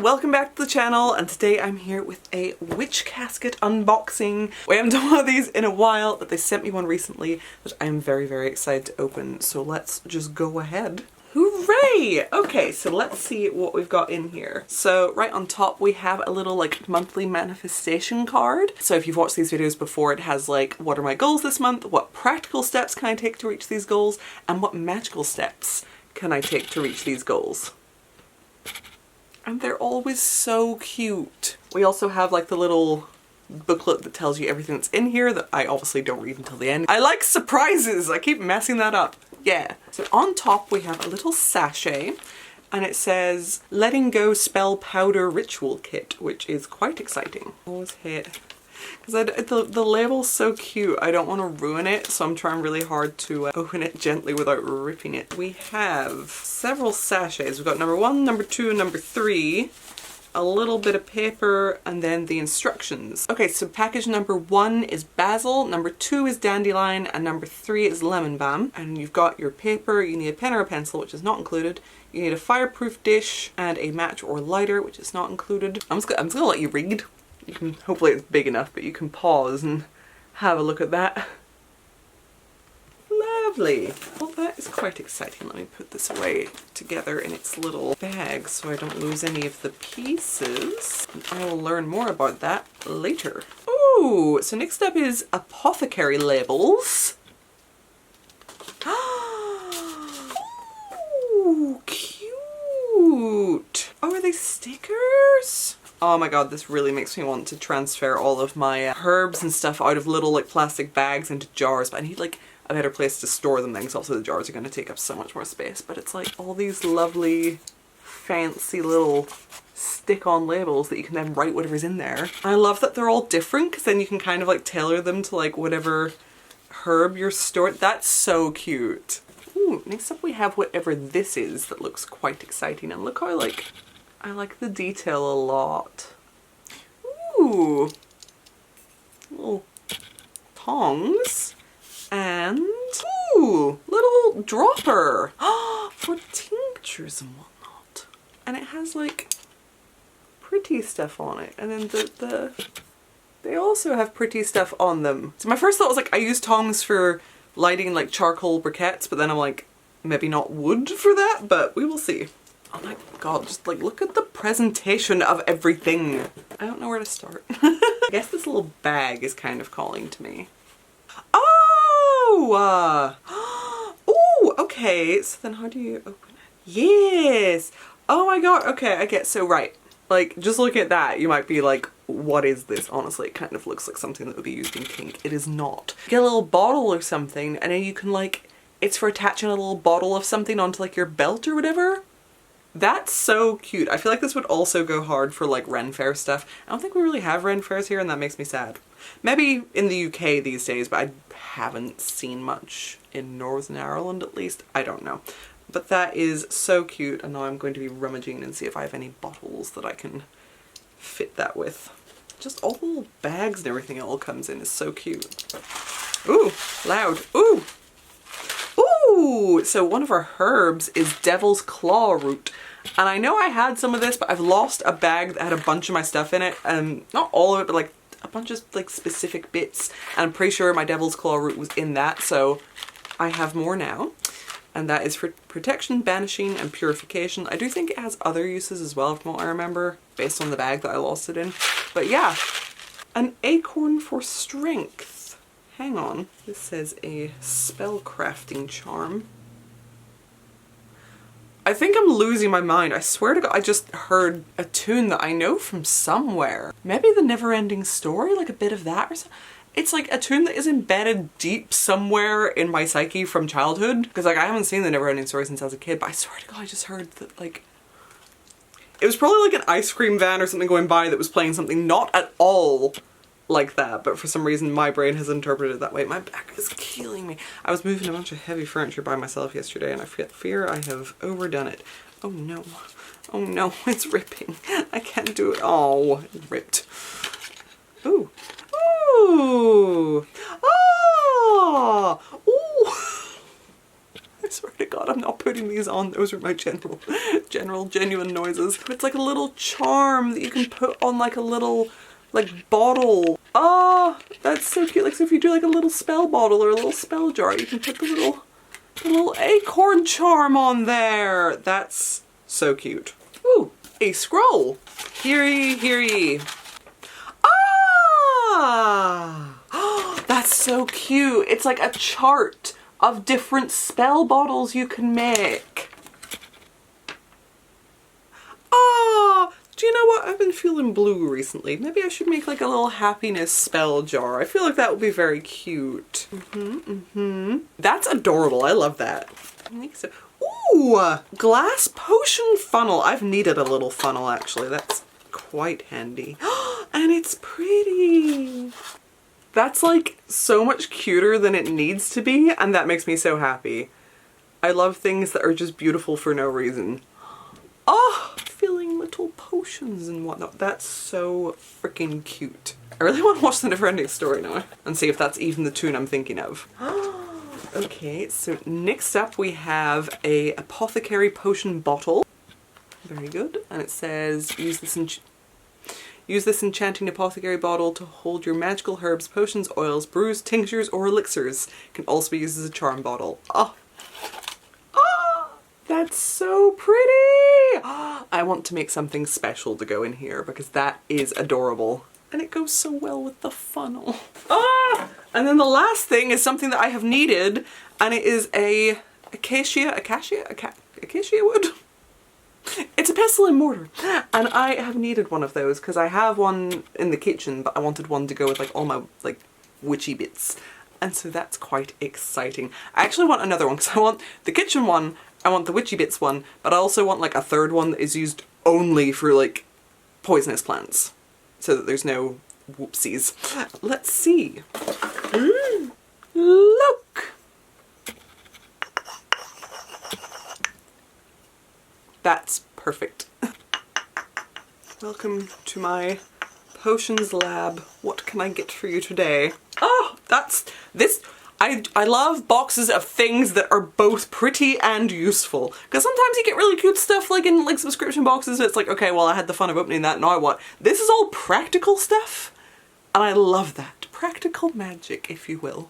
welcome back to the channel, and today I'm here with a witch casket unboxing. We haven't done one of these in a while, but they sent me one recently that I'm very excited to open, so let's just go ahead. Hooray! Okay, so let's see what we've got in here. So right on top we have a little like monthly manifestation card. So if you've watched these videos before, it has like, what are my goals this month? What practical steps can I take to reach these goals? And what magical steps can I take to reach these goals? And they're always so cute. We also have like the little booklet that tells you everything that's in here that I obviously don't read until the end. I like surprises! I keep messing that up. Yeah. So on top we have a little sachet and it says Letting Go Spell Powder Ritual Kit, which is quite exciting. Always hate. Because the label's so cute, I don't want to ruin it, so I'm trying really hard to open it gently without ripping it. We have several sachets. We've got number 1, number 2, and number 3. A little bit of paper, and then the instructions. Okay, so package number 1 is basil, number 2 is dandelion, and number 3 is lemon balm. And you've got your paper, you need a pen or a pencil, which is not included. You need a fireproof dish, and a match or lighter, which is not included. I'm just gonna let you read. You can, hopefully it's big enough, but you can pause and have a look at that. Lovely. Well, that is quite exciting. Let me put this away together in its little bag so I don't lose any of the pieces. And I will learn more about that later. Ooh, so next up is Apothecary labels. Ooh, cute. Oh, are they stickers? Oh my god, this really makes me want to transfer all of my herbs and stuff out of little like plastic bags into jars, but I need like a better place to store them then, because also the jars are going to take up so much more space. But it's like all these lovely fancy little stick-on labels that you can then write whatever's in there. I love that they're all different because then you can kind of like tailor them to like whatever herb you're storing. That's so cute. Ooh, next up we have whatever this is that looks quite exciting, and look how I like the detail a lot. Ooh, little tongs. And, ooh, little dropper for tinctures and whatnot. And it has like pretty stuff on it. And then they also have pretty stuff on them. So my first thought was like, I use tongs for lighting like charcoal briquettes, but then I'm like, maybe not wood for that, but we will see. Oh my god, just like look at the presentation of everything. I don't know where to start. I guess this little bag is kind of calling to me. Oh, okay, so then how do you open it? Yes! Oh my god, okay, I get, so right. Like, just look at that, you might be like, what is this? Honestly, it kind of looks like something that would be used in kink. It is not. Get a little bottle or something, and then you can like, it's for attaching a little bottle of something onto like your belt or whatever. That's so cute. I feel like this would also go hard for like Ren Fair stuff. I don't think we really have Ren Fairs here, and that makes me sad. Maybe in the UK these days, but I haven't seen much in Northern Ireland at least. I don't know. But that is so cute, and now I'm going to be rummaging and see if I have any bottles that I can fit that with. Just all the little bags and everything it all comes in is so cute. Ooh, loud. Ooh! Ooh! So one of our herbs is Devil's Claw root. And I know I had some of this, but I've lost a bag that had a bunch of my stuff in it. Not all of it, but like a bunch of like specific bits. And I'm pretty sure my Devil's Claw root was in that, so I have more now. And that is for protection, banishing, and purification. I do think it has other uses as well from what I remember, based on the bag that I lost it in. But yeah, an acorn for strength. Hang on, this says a spell crafting charm. I think I'm losing my mind. I swear to God, I just heard a tune that I know from somewhere. Maybe the Never-Ending Story, like a bit of that or something. It's like a tune that is embedded deep somewhere in my psyche from childhood. Because like I haven't seen the Never-Ending Story since I was a kid, but I swear to God, I just heard that like, it was probably like an ice cream van or something going by that was playing something not at all like that, but for some reason my brain has interpreted it that way. My back is killing me. I was moving a bunch of heavy furniture by myself yesterday and I fear I have overdone it. Oh no. Oh no, it's ripping. I can't do it. Oh, it ripped. Ooh. Ooh. Oh! Ooh! They're swear to God, I'm not putting these on. Those are my genuine noises. It's like a little charm that you can put on like a little like bottle. Oh, that's so cute. Like, so if you do like a little spell bottle or a little spell jar, you can put the little acorn charm on there. That's so cute. Ooh, a scroll. Hear ye, hear ye. Ah! That's so cute. It's like a chart of different spell bottles you can make. Ah! Do you know what? I've been feeling blue recently. Maybe I should make like a little happiness spell jar. I feel like that would be very cute. That's adorable. I love that. I think so. Ooh! Glass potion funnel. I've needed a little funnel actually. That's quite handy. And it's pretty. That's like so much cuter than it needs to be, and that makes me so happy. I love things that are just beautiful for no reason. Oh, filling little potions and whatnot. That's so freaking cute. I really want to watch the Neverending Story now and see if that's even the tune I'm thinking of. Okay, so next up we have a Apothecary potion bottle. Very good. And it says, use this enchanting apothecary bottle to hold your magical herbs, potions, oils, brews, tinctures, or elixirs. It can also be used as a charm bottle. Oh, that's so pretty! I want to make something special to go in here because that is adorable. And it goes so well with the funnel. And then the last thing is something that I have needed, and it is a acacia wood? It's a pestle and mortar, and I have needed one of those because I have one in the kitchen, but I wanted one to go with like all my like witchy bits, and so that's quite exciting. I actually want another one because I want the kitchen one, I want the witchy bits one, but I also want like a third one that is used only for like poisonous plants, so that there's no whoopsies. Let's see. Look! That's perfect. Welcome to my potions lab. What can I get for you today? Oh, that's this. I love boxes of things that are both pretty and useful. Because sometimes you get really cute stuff like in like subscription boxes. It's like, okay, well I had the fun of opening that, now what? This is all practical stuff. And I love that. Practical magic, if you will.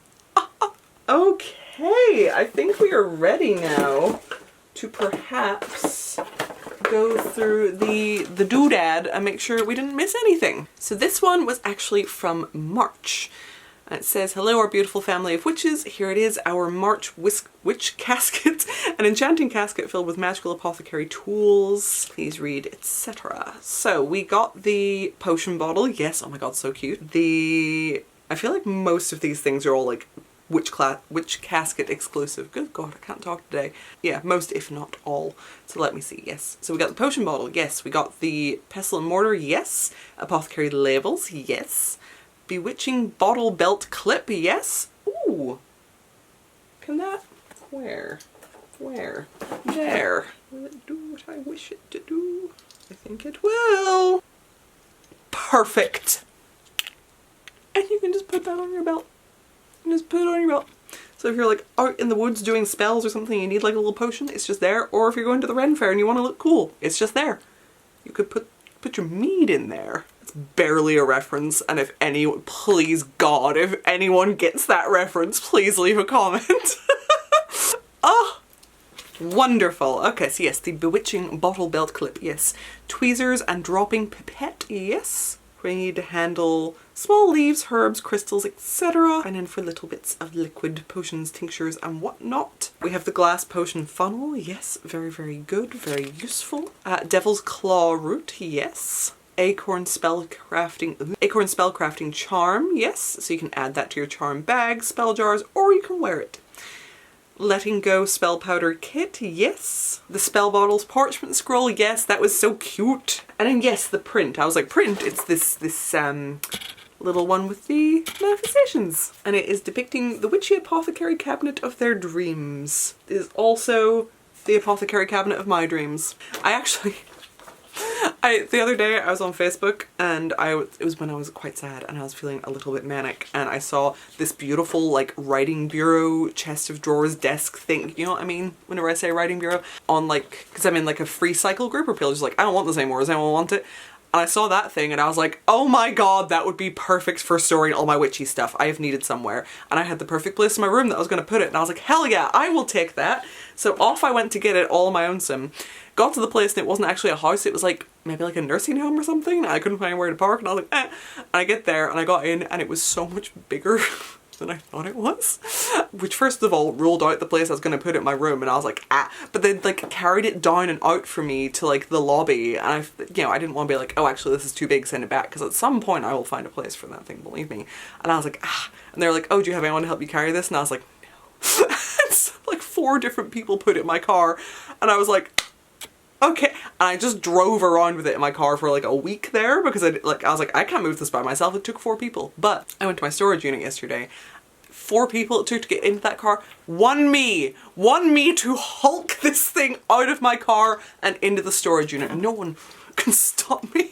Okay, I think we are ready now to perhaps go through the doodad and make sure we didn't miss anything. So this one was actually from March. And it says, hello our beautiful family of witches, here it is, our March witch casket, an enchanting casket filled with magical apothecary tools, please read, etc. So we got the potion bottle, yes, oh my god, so cute. I feel like most of these things are all like witch casket exclusive. Good god, I can't talk today. Yeah, most if not all. So let me see, yes. So we got the potion bottle, yes. We got the pestle and mortar, yes. Apothecary labels, yes. Bewitching bottle belt clip, yes. Ooh. Can that, where? There. Will it do what I wish it to do? I think it will. Perfect. And you can just put that on your belt. Just put it on your belt. So if you're like out in the woods doing spells or something, you need like a little potion, it's just there. Or if you're going to the Ren Fair and you want to look cool, it's just there. You could put your mead in there. It's barely a reference, and if anyone, please God, if anyone gets that reference, please leave a comment. Oh, wonderful. Okay, so yes, the bewitching bottle belt clip, yes. Tweezers and dropping pipette, yes. We need to handle small leaves, herbs, crystals, etc. And then for little bits of liquid potions, tinctures and whatnot. We have the glass potion funnel, yes, very, very good, very useful. Devil's Claw root, yes. Acorn spellcrafting charm, yes. So you can add that to your charm bag, spell jars, or you can wear it. Letting Go spell powder kit, yes. The spell bottles parchment scroll, yes, that was so cute. And then yes, the print. I was like, print, it's this little one with the manifestations. And it is depicting the witchy apothecary cabinet of their dreams. It is also the apothecary cabinet of my dreams. I The other day I was on Facebook and it was when I was quite sad and I was feeling a little bit manic, and I saw this beautiful like writing bureau, chest of drawers, desk thing, you know what I mean whenever I say writing bureau, on like, because I'm in like a free cycle group where people are just like, I don't want this anymore, does anyone want it? And I saw that thing and I was like, oh my god, that would be perfect for storing all my witchy stuff I have needed somewhere. And I had the perfect place in my room that I was going to put it, and I was like, hell yeah, I will take that. So off I went to get it all on my own sim. Got to the place and it wasn't actually a house, it was like maybe like a nursing home or something, and I couldn't find anywhere to park, and I was like, eh. And I get there and I got in and it was so much bigger than I thought it was. Which first of all ruled out the place I was going to put it in my room, and I was like, ah. But they like carried it down and out for me to like the lobby, and I didn't want to be like, oh actually this is too big, send it back, because at some point I will find a place for that thing, believe me. And I was like, ah. And they're like, oh, do you have anyone to help you carry this? And I was like, no. So, like 4 different people put it in my car, and I was like, okay. And I just drove around with it in my car for like a week there, because I was like, I can't move this by myself. It took 4 people. But I went to my storage unit yesterday. 4 people it took to get into that car. One me to hulk this thing out of my car and into the storage unit, and no one can stop me.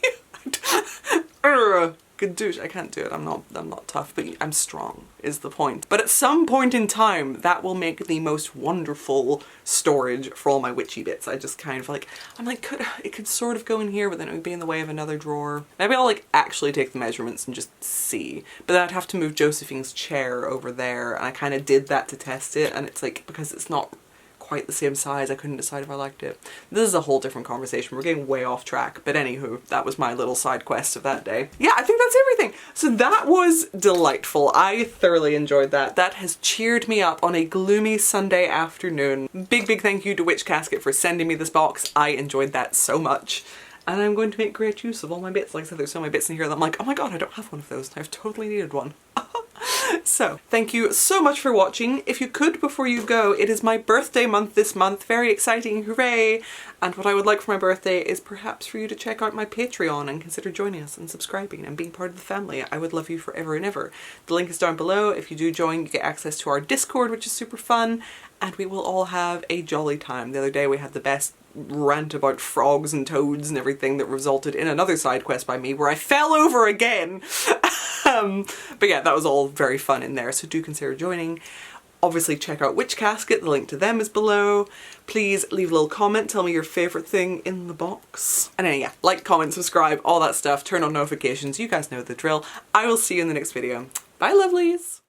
Good douche. I can't do it. I'm not tough, but I'm strong is the point. But at some point in time, that will make the most wonderful storage for all my witchy bits. I just kind of like, I'm like, it could sort of go in here, but then it would be in the way of another drawer. Maybe I'll like actually take the measurements and just see. But then I'd have to move Josephine's chair over there, and I kind of did that to test it, and it's like, because it's not quite the same size, I couldn't decide if I liked it. This is a whole different conversation. We're getting way off track, but anywho, that was my little side quest of that day. Yeah, I think that's everything. So that was delightful. I thoroughly enjoyed that. That has cheered me up on a gloomy Sunday afternoon. Big thank you to Witch Casket for sending me this box. I enjoyed that so much. And I'm going to make great use of all my bits. Like I said, there's so many bits in here that I'm like, oh my god, I don't have one of those. I've totally needed one. So, thank you so much for watching. If you could, before you go, it is my birthday month this month. Very exciting, hooray! And what I would like for my birthday is perhaps for you to check out my Patreon and consider joining us and subscribing and being part of the family. I would love you forever and ever. The link is down below. If you do join, you get access to our Discord, which is super fun, and we will all have a jolly time. The other day we had the best rant about frogs and toads and everything that resulted in another side quest by me where I fell over again. But yeah, that was all very fun in there, so do consider joining. Obviously check out Witch Casket, the link to them is below. Please leave a little comment, tell me your favourite thing in the box. And then yeah, like, comment, subscribe, all that stuff, turn on notifications, you guys know the drill. I will see you in the next video. Bye lovelies!